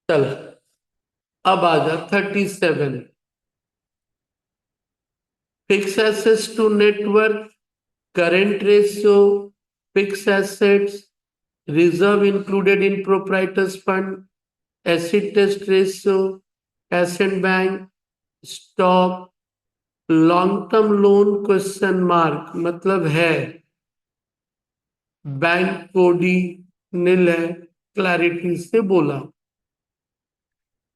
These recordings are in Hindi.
चल, अब आ जा 37। Fix assets to net worth, current ratio, fix assets, reserve included in proprietors fund, acid test ratio, asset bank, stock, long term loan question mark मतलब है, बैंक कोडी नील है, क्लैरिटी से बोला।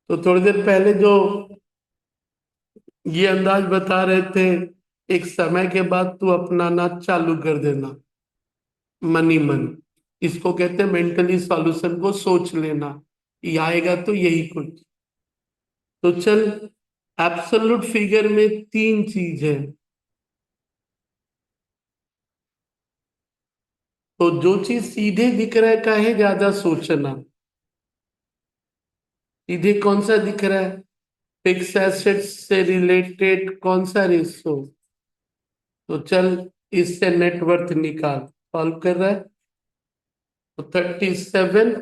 तो थोड़ी देर पहले जो ये अंदाज बता रहे थे, एक समय के बाद तू अपनाना चालू कर देना, मनी मन। इसको कहते हैं मेंटली सॉल्यूशन को सोच लेना, ये आएगा तो यही कुछ। तो चल, एब्सोल्यूट फिगर में तीन चीज है। तो जो चीज सीधे दिख रहा है काहे ज्यादा सोचना, सीधे कौन सा दिख रहा है, फिक्स एसेट्स से रिलेटेड कौन सा रेशो। तो चल, इससे नेटवर्थ निकाल, सॉल्व कर रहा है। तो 37,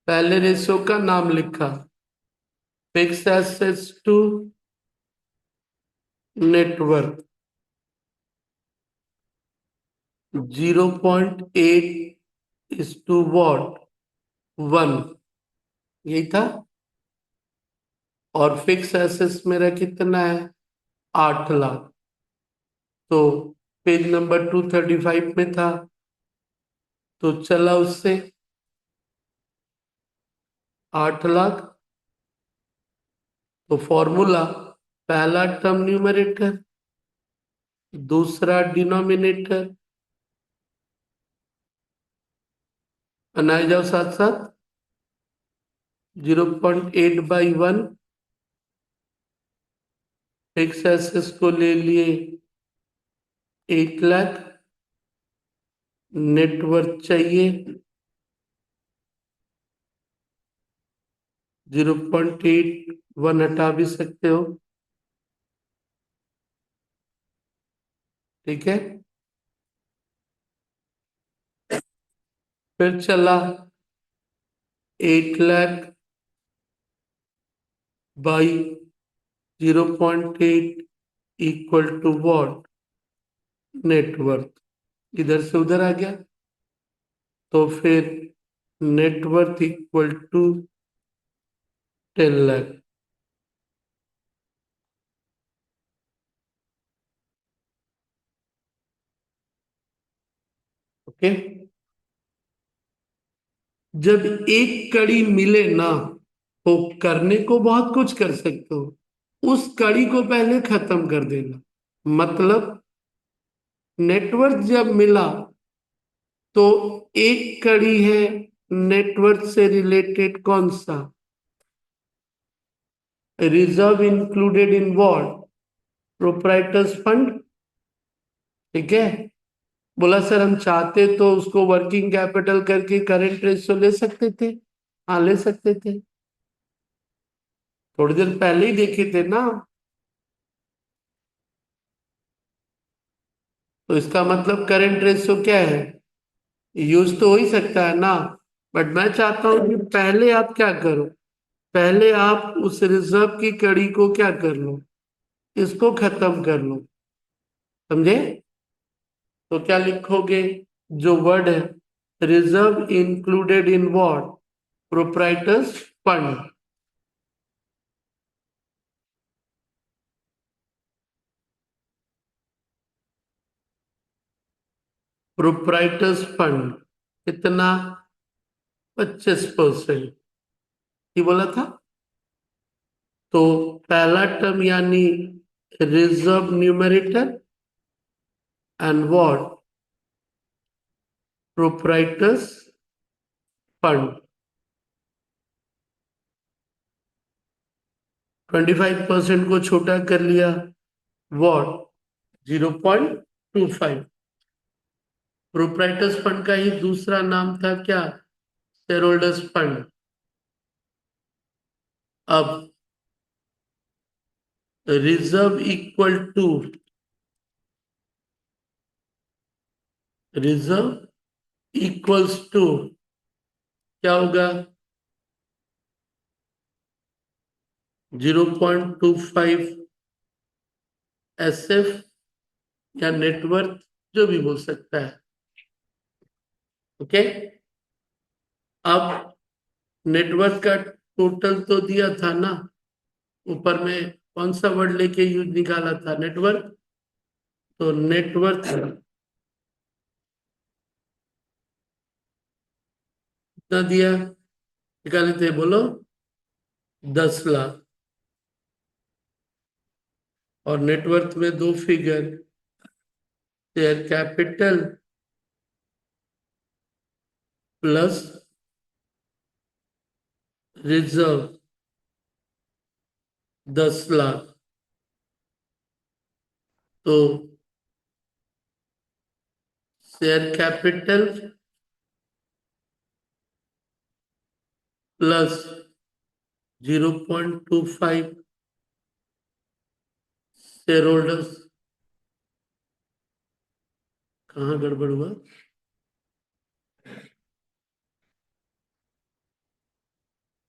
पहले रेशो का नाम लिखा, fix assets to net worth 0.8 is to what, 1, यही था। और फिक्स एसेट्स मेरा कितना है, 8 लाख। तो पेज नंबर 235 में था, तो चला उससे 8 लाख। तो फॉर्मूला, पहला टर्म न्यूमरेटर, दूसरा डिनोमिनेटर, बनाए जाओ साथ साथ। 0.8/1, फिक्स एसेट्स को ले लिए 8 लाख, नेटवर्थ चाहिए 0.81, हटा भी सकते हो, ठीक है। फिर चला 8 lakh by 0.8 equal to what, net worth. इधर से उधर आ गया, तो फिर net worth equal to 10 lakh. Okay. जब एक कड़ी मिले ना, तो करने को बहुत कुछ कर सकते हो, उस कड़ी को पहले खत्म कर देना। मतलब नेटवर्थ जब मिला, तो एक कड़ी है नेटवर्थ से रिलेटेड कौन सा, reserve included in what, proprietors fund, ठीक है। बोला सर हम चाहते तो उसको वर्किंग कैपिटल करके करंट रेशियो ले सकते थे, हाँ ले सकते थे, थोड़ी देर पहले ही देखे थे ना। तो इसका मतलब करंट रेशियो क्या है, यूज तो हो ही सकता है ना। बट मैं चाहता हूं कि पहले आप क्या करो, पहले आप उस रिजर्व की कड़ी को क्या कर लो, इसको खत्म कर लो, समझे। तो क्या लिखोगे, जो वर्ड है, reserve included in what, proprietors fund. Proprietors fund कितना, 25%, ये बोला था। तो पहला टर्म यानी reserve numerator and what, proprietors fund. 25% को छोटा कर लिया, व्हाट, 0.25। प्रोप्राइटर्स फंड का ही दूसरा नाम था क्या, शेयर होल्डर्स फंड। अब reserve equal to, reserve equals to क्या होगा? 0.25 SF या नेटवर्थ, जो भी बोल सकता है। ओके, अब नेटवर्थ का टोटल तो दिया था ना, ऊपर में कौन सा वर्ड लेके यूज निकाला था? नेटवर्थ। तो नेटवर्थ कितना दिया, निकाले थे बोलो? 10 लाख। और नेटवर्थ में दो figure, share capital plus reserve 10 lakh. तो share capital plus 0.25 shareholders. कहाँ गड़बड़ हुआ?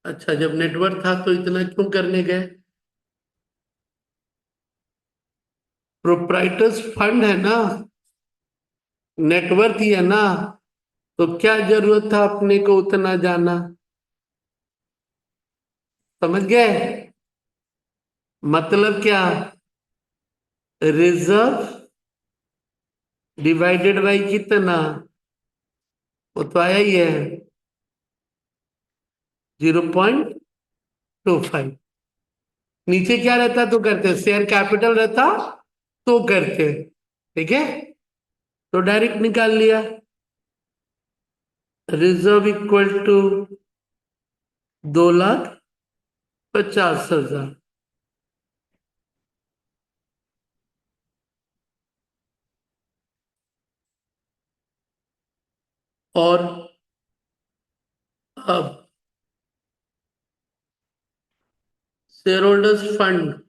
अच्छा, जब नेटवर्क था तो इतना क्यों करने गए? प्रोप्राइटर्स फंड है ना, नेटवर्क ही है ना, तो क्या जरूरत था अपने को उतना जाना? समझ गए? मतलब क्या? रिजर्व डिवाइडेड बाई कितना, वो तो आया ही है 0.25। नीचे क्या रहता तो करते, शेयर कैपिटल रहता तो करते। ठीक है, तो डायरेक्ट निकाल लिया। Reserve equal to 2,50,000। और अब shareholders fund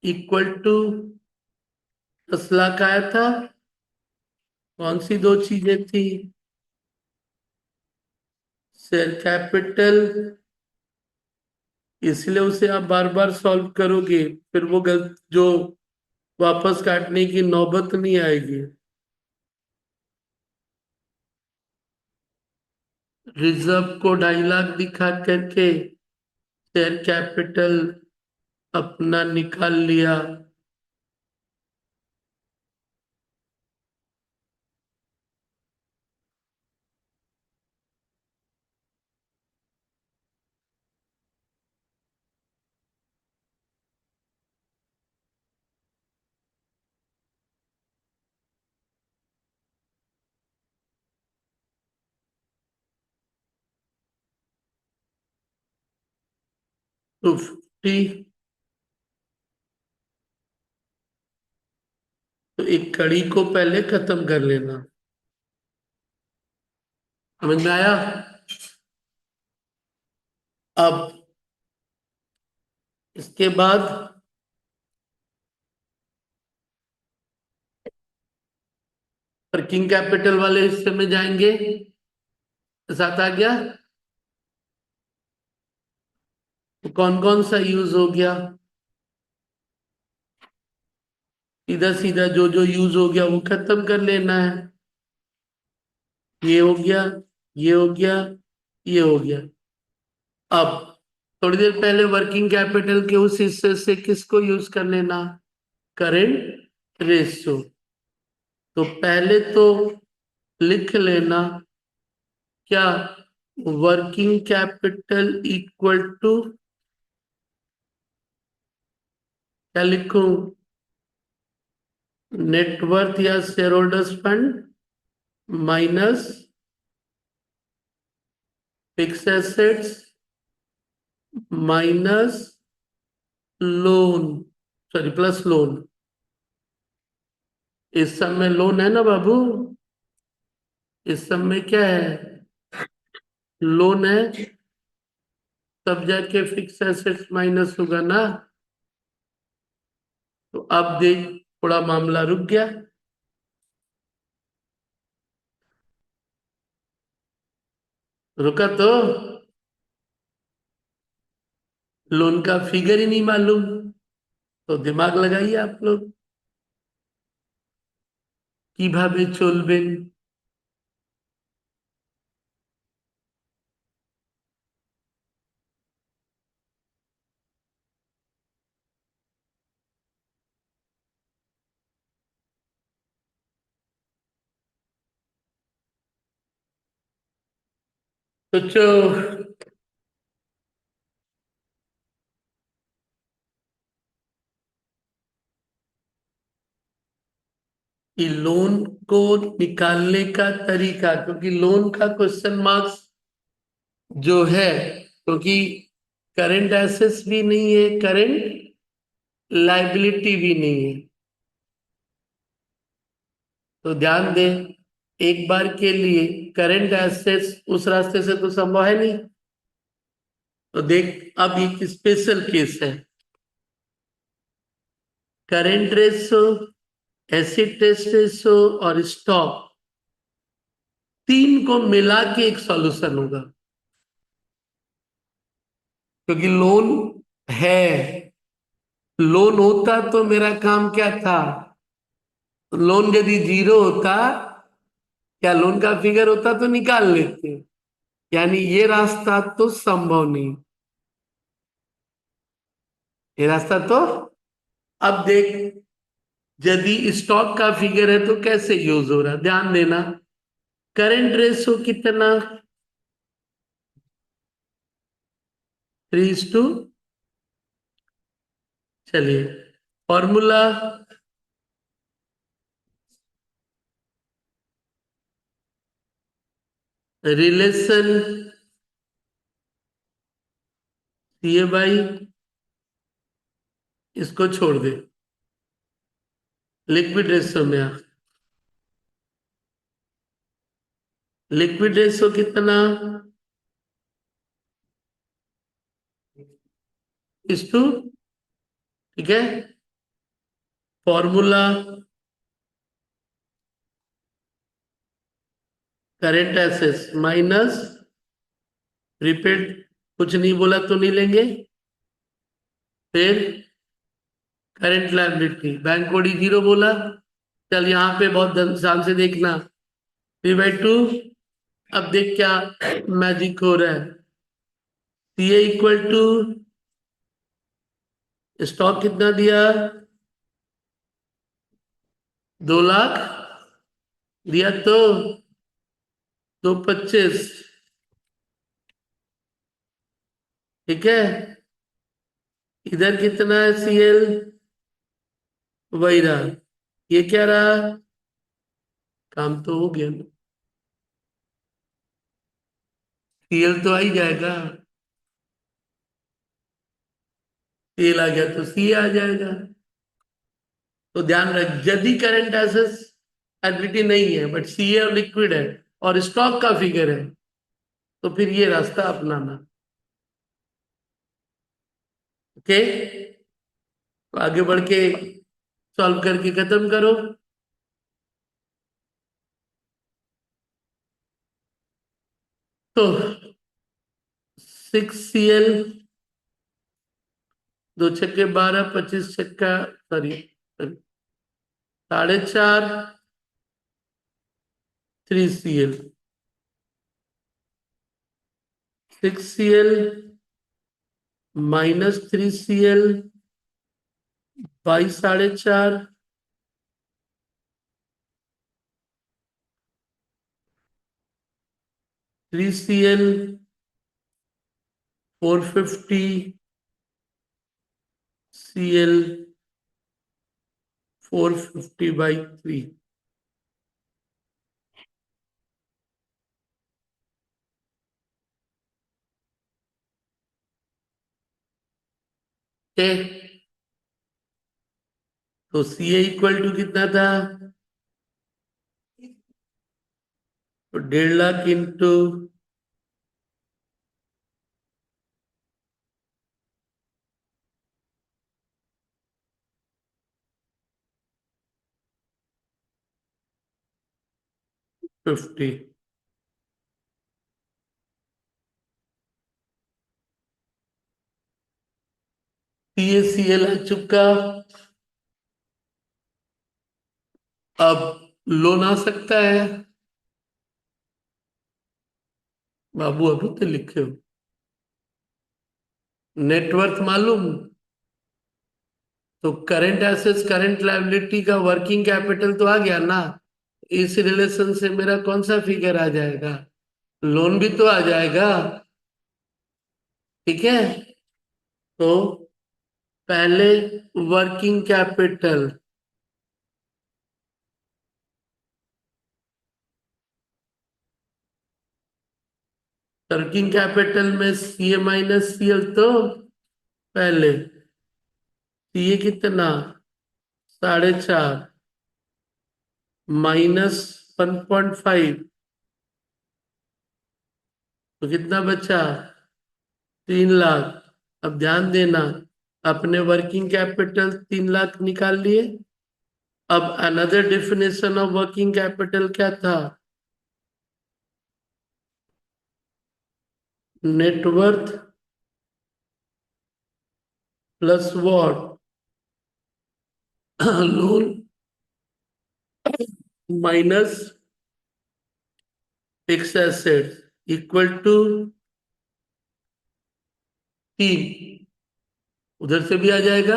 equal to 10 lakh आया था। कौन सी दो चीजें थी? शेयर कैपिटल, इसलिए उसे आप बार बार सॉल्व करोगे, फिर वो गलत जो वापस काटने की नौबत नहीं आएगी। रिजर्व को 2.5 लाख दिखा करके शेयर कैपिटल अपना निकाल लिया। तो 50, तो एक कड़ी को पहले खत्म कर लेना। समझ में आया? अब इसके बाद वर्किंग कैपिटल वाले हिस्से में जाएंगे। साथ आ गया? तो कौन कौन सा यूज हो गया? सीधा सीधा जो जो यूज हो गया वो खत्म कर लेना है। ये हो गया, ये हो गया, ये हो गया। अब थोड़ी देर पहले वर्किंग कैपिटल के उस हिस्से से किसको यूज कर लेना? Current ratio. तो पहले तो लिख लेना क्या? वर्किंग कैपिटल इक्वल टू क्या लिखूं? नेटवर्थ या share holders fund minus fix assets minus loan, sorry plus lone. इस सब में लोन है ना बाबू? इस सब में क्या है? लोन है, तब जाके फिक्स एसेट्स माइनस होगा ना। तो अब देख, थोड़ा मामला रुक गया। रुका तो, लोन का फिगर ही नहीं मालूम, तो दिमाग लगाइए आप लोग। কিভাবে চলবেন? सोचो कि लोन को निकालने का तरीका, क्योंकि लोन का क्वेश्चन मार्क्स जो है, क्योंकि करंट एसेट्स भी नहीं है, करंट लाइबिलिटी भी नहीं है। तो ध्यान दें, एक बार के लिए करंट एसेट्स उस रास्ते से तो संभव है नहीं। तो देख, अब एक स्पेशल केस है। Current ratio, acid test ratio और स्टॉक, तीन को मिला के एक सॉल्यूशन होगा। क्योंकि लोन है, लोन होता तो मेरा काम क्या था? लोन यदि जीरो होता, क्या लोन का फिगर होता तो निकाल लेते। यानी ये रास्ता तो संभव नहीं, ये रास्ता तो। अब देख, यदि स्टॉक का फिगर है तो कैसे यूज हो रहा है, ध्यान देना। करंट रेशो कितना? 3:, चलिए फॉर्मूला, रिलेशन सीए बाई, इसको छोड़ दे, लिक्विड रेशो में आ। लिक्विड रेशो कितना? इस टू, ठीक है। Formula, current assets minus prepaid, कुछ नहीं बोला तो नहीं लेंगे। फिर करंट लायबिलिटी, बैंक कोडी जीरो बोला। चल यहाँ पे बहुत ध्यान से देखना, 3/2। अब देख क्या मैजिक हो रहा है। सी ए इक्वल टू, स्टॉक कितना दिया? 2 लाख दिया तो 225, ठीक है। इधर कितना है सीएल? वही रहा। ये क्या रहा? काम तो हो गया ना, सीएल तो आ ही जाएगा। सीएल आ गया तो सी आ जाएगा। तो ध्यान रख, यदि करंट एसेट्स एबिलिटी नहीं है बट सीए और लिक्विड है और स्टॉक का फिगर है, तो फिर ये रास्ता अपनाना। ओके, तो आगे बढ़ के सॉल्व करके खत्म करो। तो 6 CL, 2 छक्के 12, 25 छक्का, sorry 4.5, 3 CL, 6 CL -3 CL by 4.5, 3 CL 450 CL 450/3। तो सी ए इक्वल टू कितना था? तो 1.5 लाख इंटू 50, CACL आ चुका। अब लोन आ सकता है। बाबू अभी तो लिखे हो। नेटवर्थ मालूम। तो करंट एसेट्स करंट लायबिलिटी का वर्किंग कैपिटल तो आ गया ना। इस रिलेशन से मेरा कौन सा फिगर आ जाएगा? लोन भी तो आ जाएगा। ठीक है। तो पहले वर्किंग कैपिटल। वर्किंग कैपिटल में CA माइनस CL तो पहले CA कितना 4.5 माइनस 1.5 तो कितना बचा 3 लाख। अब ध्यान देना अपने वर्किंग कैपिटल 3 लाख निकाल लिए। अब another definition of working capital क्या था? Net worth plus what loan minus fix assets equal to 3। उधर से भी आ जाएगा।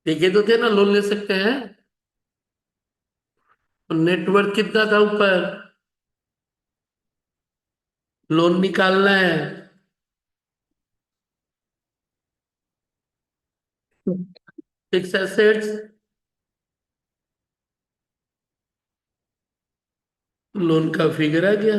देखे तो थे ना लोन ले सकते हैं। नेटवर्थ कितना था ऊपर? लोन निकालना है। फिक्स एसेट्स लोन का फिगर आ गया।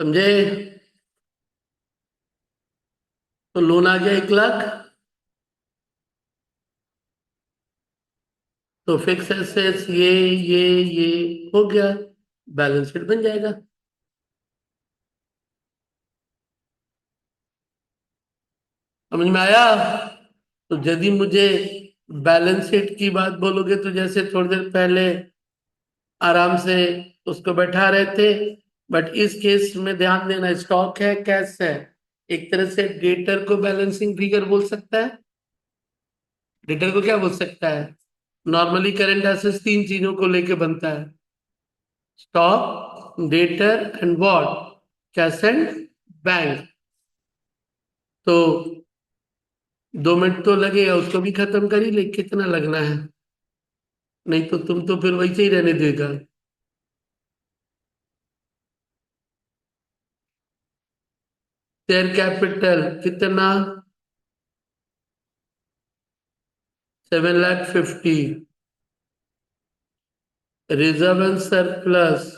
समझे? तो लोन आ गया 1 लाख। तो फिक्स एसेट्स ये हो गया। बैलेंस शीट बन जाएगा। समझ में आया? तो यदि मुझे बैलेंस शीट की बात बोलोगे तो जैसे थोड़ी देर पहले आराम से उसको बैठा रहे थे। बट इस केस में ध्यान देना स्टॉक है कैश है। एक तरह से डेटर को बैलेंसिंग फिगर बोल सकता है। डेटर को क्या बोल सकता है? नॉर्मली करंट एसेट्स 3 चीजों को लेके बनता है। Stock debtor and what cash and bank. तो 2 मिनट तो लगेगा उसको भी खत्म कर ही ले कितना लगना है। नहीं तो तुम तो फिर वैसे ही रहने देगा। शेयर कैपिटल कितना 7,50,000। Reserve and surplus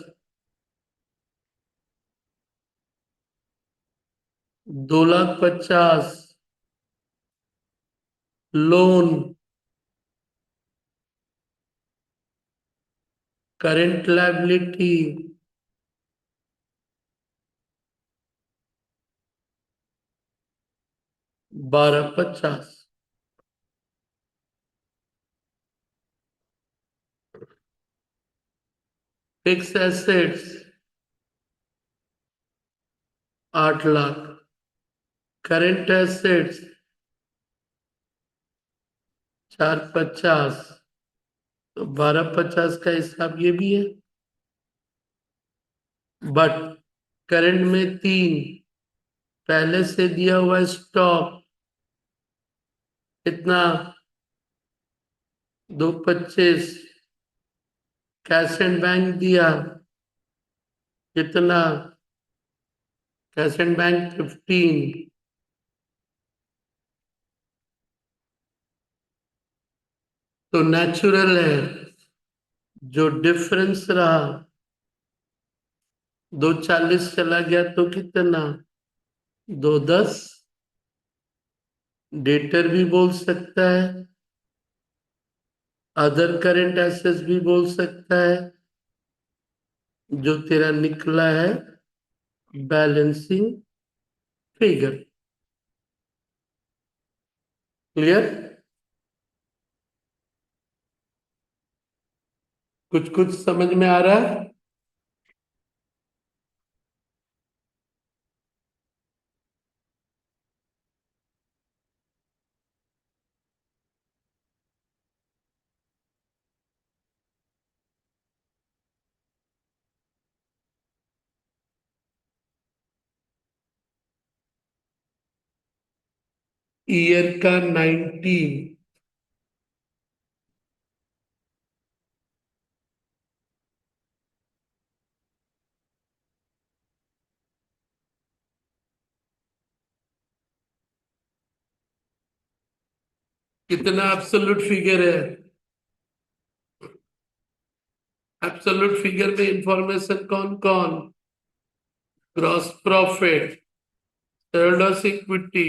2,50,000। Loan current liability 12,50। Fix assets 8 lakh. Current assets 4,50। तो 12,50 का हिसाब ये भी है। बट करंट में 3 पहले से दिया हुआ स्टॉक कितना 2,25। कैश एंड बैंक दिया कितना कैश एंड बैंक 15। तो नेचुरल है जो डिफरेंस रहा 240 चला गया तो कितना, 210। डेटर भी बोल सकता है, अदर करंट एसेट्स भी बोल सकता है, जो तेरा निकला है बैलेंसिंग फिगर। क्लियर? कुछ कुछ समझ में आ रहा है? ईयर का 19। कितना एब्सोल्यूट फिगर है? एब्सोल्यूट फिगर में इंफॉर्मेशन कौन कौन? ग्रॉस प्रॉफिट, शेयरहोल्डर्स इक्विटी,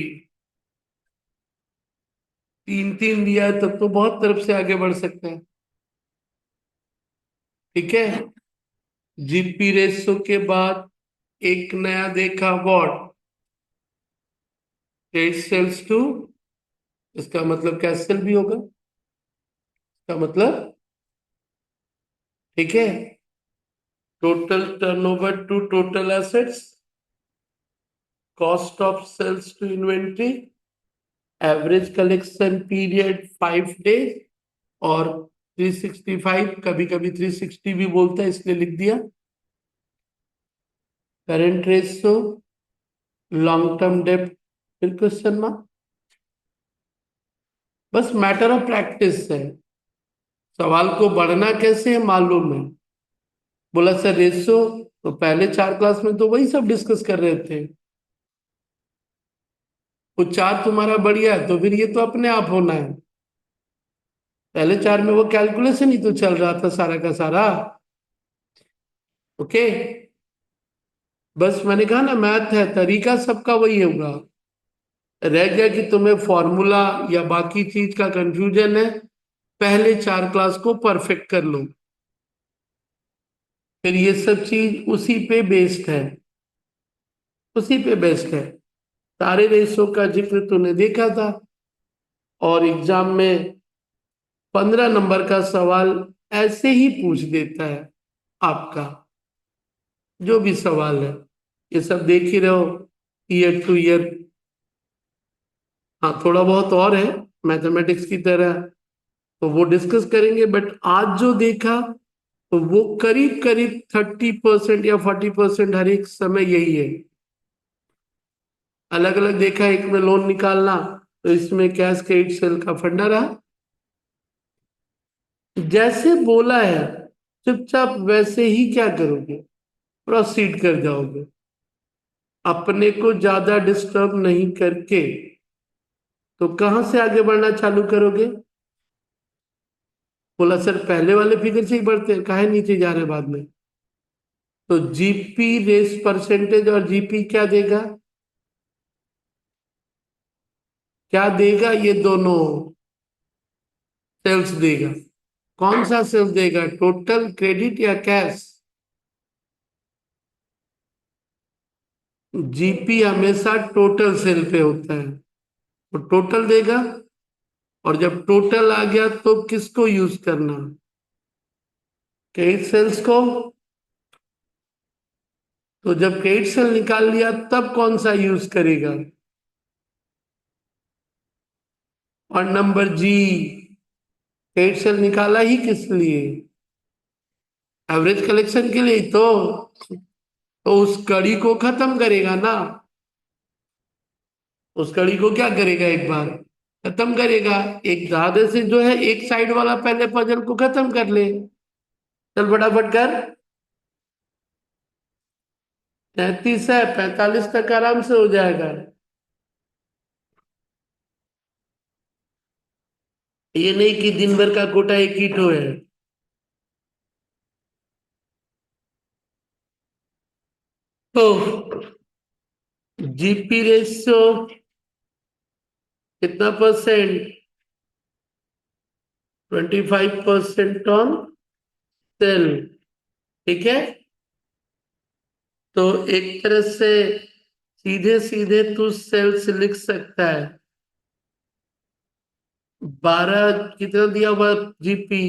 तीन तीन दिया है तब तो बहुत तरफ से आगे बढ़ सकते हैं। ठीक है। जीपी रेशो के बाद एक नया देखा व्हाट, ट्रेड सेल्स टू। इसका मतलब कैश सेल भी होगा, इसका मतलब। ठीक है। Total turnover to total assets, cost of sales to inventory, average collection period 5 days और 365, कभी कभी 360 भी बोलता है इसलिए लिख दिया। करंट रेशियो, लॉन्ग टर्म डेब्ट, फिर क्वेश्चन मार्क। बस मैटर ऑफ प्रैक्टिस है। सवाल को बढ़ना कैसे है मालूम है। बोला सर रेशियो, तो पहले 4 क्लास में तो वही सब डिस्कस कर रहे थे। वो 4 तुम्हारा बढ़िया है तो फिर ये तो अपने आप होना है। पहले 4 में वो कैलकुलेशन ही तो चल रहा था सारा का सारा। ओके। बस मैंने कहा ना मैथ है, तरीका सबका वही होगा। रह गया कि तुम्हें फॉर्मूला या बाकी चीज का कंफ्यूजन है, पहले 4 क्लास को परफेक्ट कर लो, फिर ये सब चीज उसी पे बेस्ड है। उसी पे बेस्ड है। सारे रेशो का जिक्र तूने देखा था, और एग्जाम में 15 नंबर का सवाल ऐसे ही पूछ देता है आपका, जो भी सवाल है। ये सब देख ही रहो, ईयर टू ईयर। हाँ थोड़ा बहुत और है मैथमेटिक्स की तरह, तो वो डिस्कस करेंगे, बट आज जो देखा तो वो करीब करीब 30% या 40% हर एक समय यही है। अलग अलग देखा, एक में लोन निकालना, तो इसमें कैश क्रेडिट सेल का फंडा रहा। जैसे बोला है चुपचाप वैसे ही क्या करोगे, प्रोसीड कर जाओगे, अपने को ज्यादा डिस्टर्ब नहीं करके। तो कहां से आगे बढ़ना चालू करोगे? बोला सर पहले वाले फिगर से ही बढ़ते हैं, काहे नीचे जा रहे बाद में? तो जीपी रेस परसेंटेज और जीपी क्या देगा? क्या देगा? ये दोनों सेल्स देगा। कौन सा सेल्स देगा, टोटल क्रेडिट या कैश? जीपी हमेशा टोटल सेल पे होता है, तो टोटल देगा। और जब टोटल आ गया तो किसको यूज करना, क्रेडिट सेल्स को। तो जब क्रेडिट सेल निकाल लिया तब कौन सा यूज करेगा? और नंबर जी, क्रेडिट सेल निकाला ही किस लिए? एवरेज कलेक्शन के लिए ही तो उस कड़ी को खत्म करेगा ना। उस कड़ी को क्या करेगा, एक बार खत्म करेगा। एक दादे से जो है एक साइड वाला पहले पजल को खत्म कर ले। चल फटाफट कर। 33 है, 45 तक आराम से हो जाएगा। ये नहीं कि दिन भर का कोटा एक ही ठो है। तो जीपी रेशियो कितना परसेंट? 25% on sale. ठीक है, तो एक तरह से सीधे सीधे तू सेल्स लिख सकता है। 12 कितना दिया हुआ जीपी?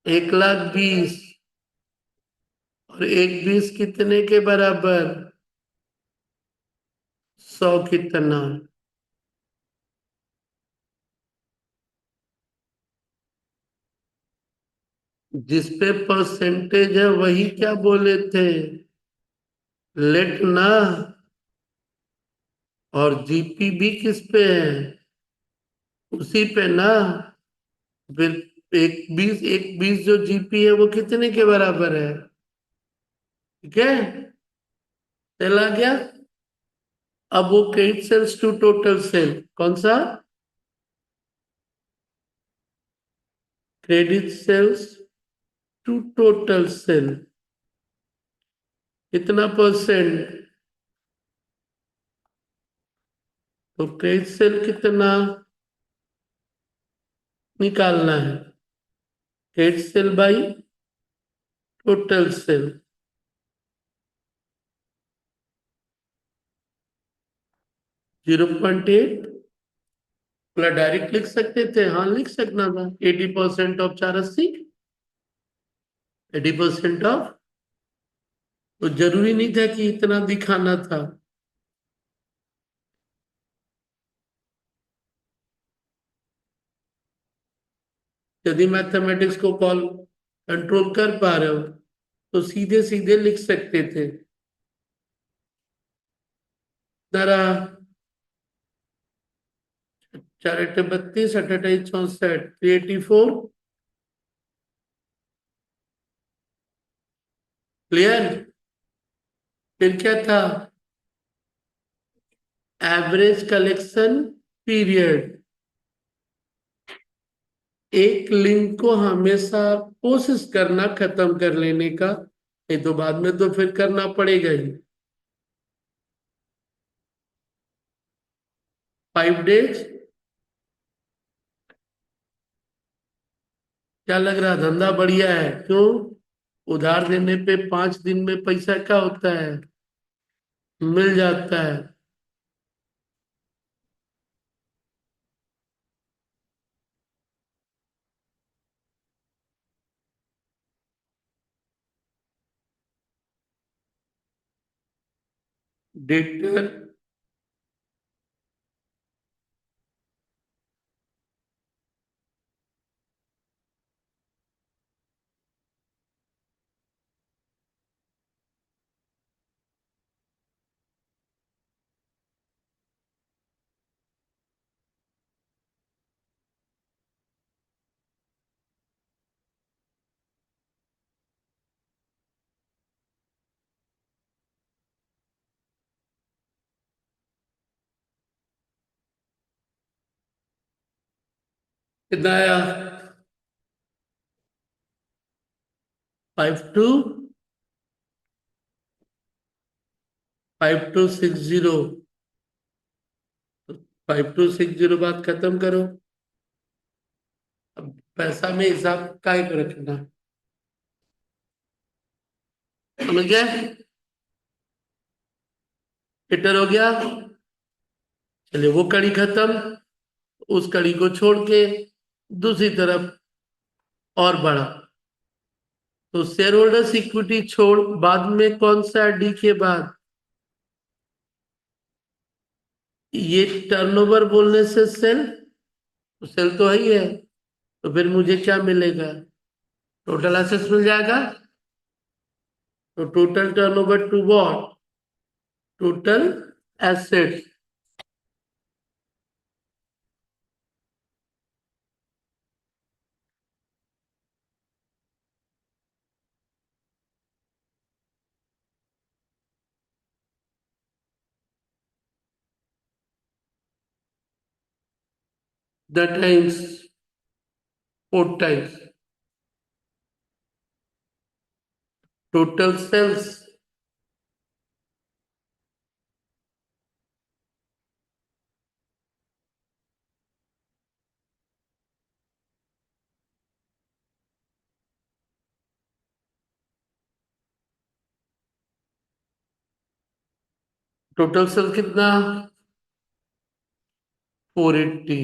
1,20,000। और 1,20,000 कितने के बराबर? 100 कितना? जिसपे परसेंटेज है वही क्या बोले थे? लेट ना। और जीपी भी किस पे है? उसी पे ना। फिर 1,20,000 जो जीपी है वो कितने के बराबर है? ठीक है, चला गया। अब वो credit sales to total sale कौन सा? Credit sales to total sale कितना परसेंट? तो क्रेडिट सेल कितना निकालना है? Credit sale by total sale. 0.8। मतलब डायरेक्ट लिख सकते थे, हाँ लिख सकना था। 80% ऑफ 480। 80% ऑफ। तो जरूरी नहीं था कि इतना दिखाना था। यदि मैथमेटिक्स को कॉल कंट्रोल कर पा रहे हो तो सीधे सीधे लिख सकते थे। जरा 4 8 32 8 8 64 384। क्लियर? फिर क्या था? Average collection period. एक लिंक को हमेशा कोशिश करना खत्म कर लेने का, नहीं तो बाद में तो फिर करना पड़ेगा ही। 5 डेज। क्या लग रहा धंधा बढ़िया है? क्यों? उधार देने पे 5 दिन में पैसा क्या होता है? मिल जाता है। डेटर कितना आया? 5260। 5260 बात खत्म करो। अब पैसा में हिसाब काय को रखना? समझ गए? हिटर हो गया। चलिए वो कड़ी खत्म। उस कड़ी को छोड़ के दूसरी तरफ और बढ़ा। तो शेयर होल्डर्स इक्विटी छोड़ बाद में कौन सा डी के बाद? ये टर्नओवर बोलने से सेल, तो सेल तो है ही है। तो फिर मुझे क्या मिलेगा? टोटल एसेट्स मिल जाएगा। तो total turnover to what? Total assets. The times 4 times total sales total sale कितना? 480।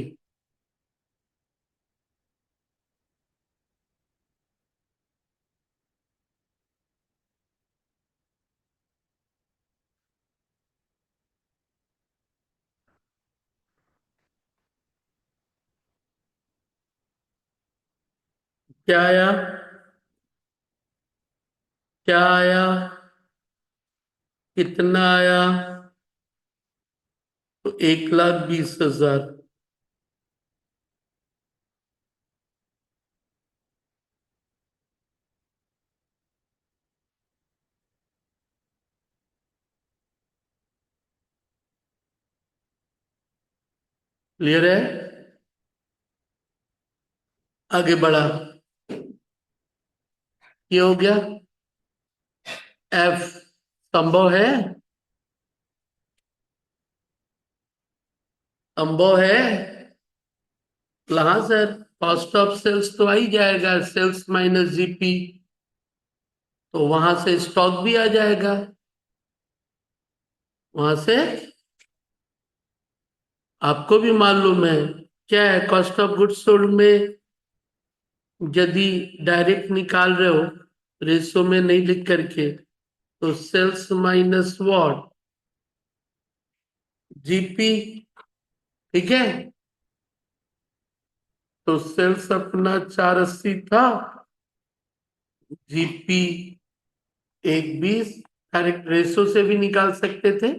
क्या आया? क्या आया? कितना आया? तो 1,20,000। क्लियर है? आगे बढ़ा। ये हो गया। एफ संभव है? संभव है? हाँ सर। कॉस्ट ऑफ सेल्स तो आ ही जाएगा, सेल्स माइनस जीपी। तो वहां से स्टॉक भी आ जाएगा। वहां से आपको भी मालूम है क्या है कॉस्ट ऑफ गुड्स सोल्ड में। यदि डायरेक्ट निकाल रहे हो, रेशो में नहीं लिख करके, तो सेल्स माइनस व्हाट, जीपी। ठीक है। तो सेल्स अपना 480 था, जीपी 120। डायरेक्ट रेशो से भी निकाल सकते थे।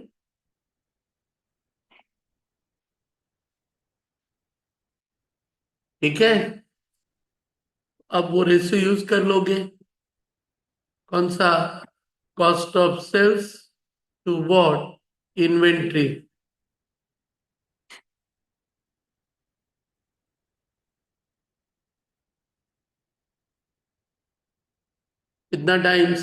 ठीक है। अब वो रेशो यूज कर लोगे। कौन सा? Cost of sales to what, inventory. कितना टाइम्स?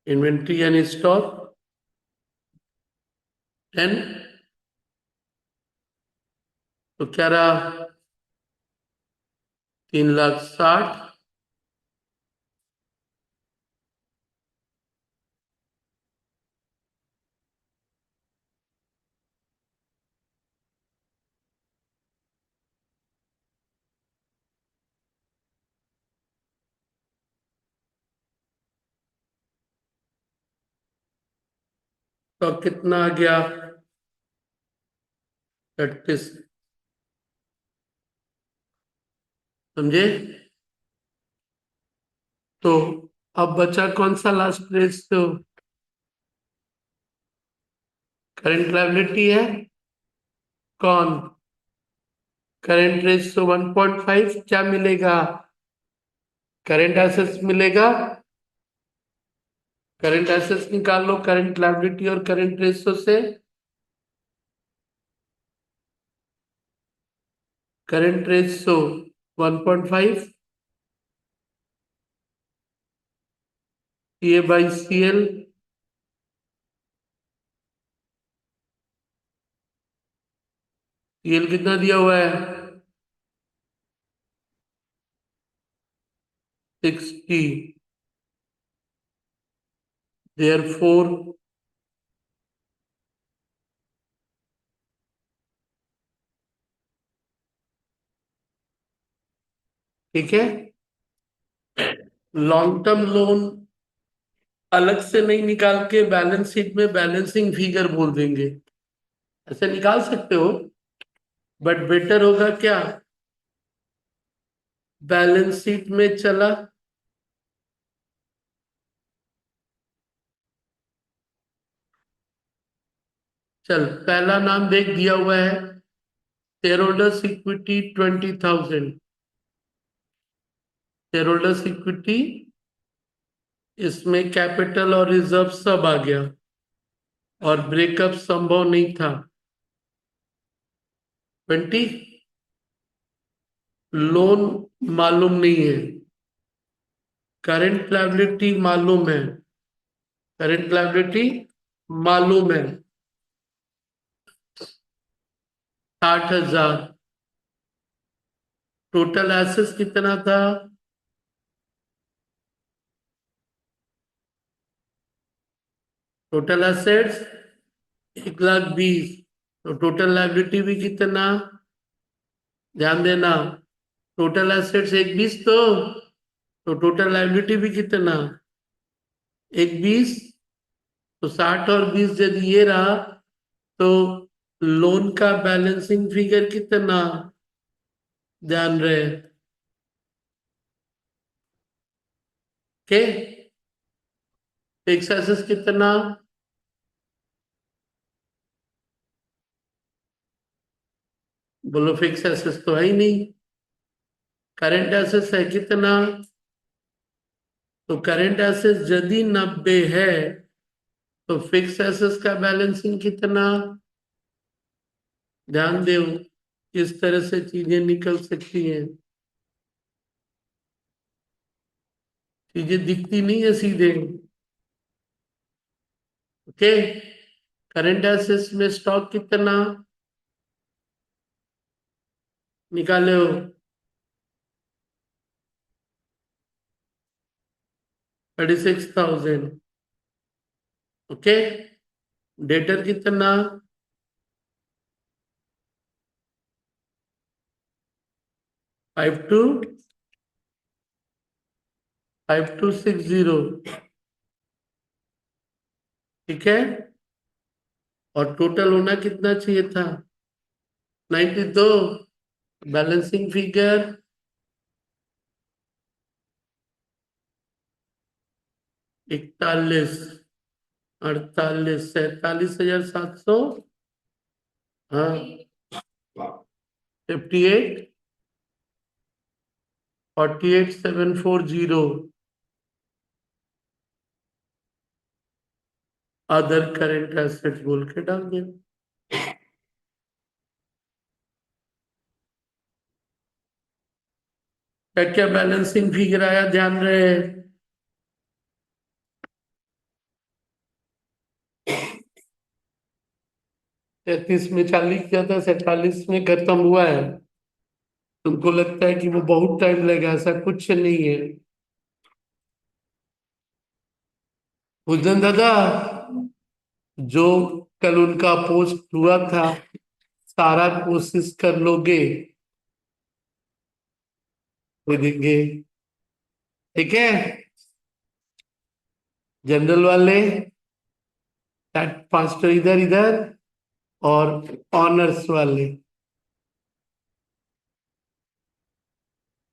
इन्वेंट्री यानी स्टॉक 10। तो क्या रहा? 3,60,000। तो कितना आ गया? 36। समझे? तो अब बचा कौन सा लास्ट रेस? तो करंट लायबिलिटी है। कौन? Current ratio 1.5। क्या मिलेगा? करंट एसेट्स मिलेगा। करंट एसेट्स निकाल लो करंट लायबिलिटी और करंट रेशियो से। करंट रेशियो 1.5, ये बाई सीएल। सीएल कितना दिया हुआ है? 60। देयरफॉर ठीक है। लॉन्ग टर्म लोन अलग से नहीं निकाल के बैलेंस शीट में बैलेंसिंग फिगर बोल देंगे। ऐसे निकाल सकते हो, बट बेटर होगा क्या? बैलेंस शीट में चला। चल, पहला नाम देख दिया हुआ है, share holders equity 20,000। Share holders equity, इसमें कैपिटल और रिजर्व सब आ गया, और ब्रेकअप संभव नहीं था। 20। लोन मालूम नहीं है, करंट लायबिलिटी मालूम है। करंट लायबिलिटी मालूम है, 60,000। टोटल एसेट्स कितना था? Total assets 1,20,000। तो टोटल लाइबिलिटी भी कितना? ध्यान देना, टोटल एसेट्स 1,20,000 तो टोटल लाइबिलिटी भी कितना? 1,20,000। तो 60 और 20 यदि ये रहा तो लोन का बैलेंसिंग फिगर कितना? ध्यान रहे। के फिक्स एसेट्स कितना? बोलो, फिक्स एसेट्स तो है ही नहीं। करंट एसेट्स है कितना? तो करंट एसेट्स यदि 90 है तो फिक्स एसेट्स का बैलेंसिंग कितना? ध्यान दो, किस तरह से चीजें निकल सकती हैं। चीजें दिखती नहीं है सीधे। ओके, करंट एसेट्स में स्टॉक कितना निकाले हो? 36,000। ओके, डेटर कितना? 5260। ठीक है, और टोटल होना कितना चाहिए था? 92। Balancing figure 41, 48, 47,700। हाँ, 58, 48,740। अदर करेंट एसेट्स बोल के डाल दिया। क्या क्या बैलेंसिंग फिगर आया, ध्यान रहे? 33 में चालू किया था, 47 में खत्म हुआ है। तुमको लगता है कि वो बहुत टाइम लगेगा, ऐसा कुछ नहीं है। भूजन दादा, जो कल उनका पोस्ट हुआ था, सारा कोशिश कर लोगे, दे देंगे। ठीक है, जनरल वाले 5 तो इधर इधर, और ऑनर्स वाले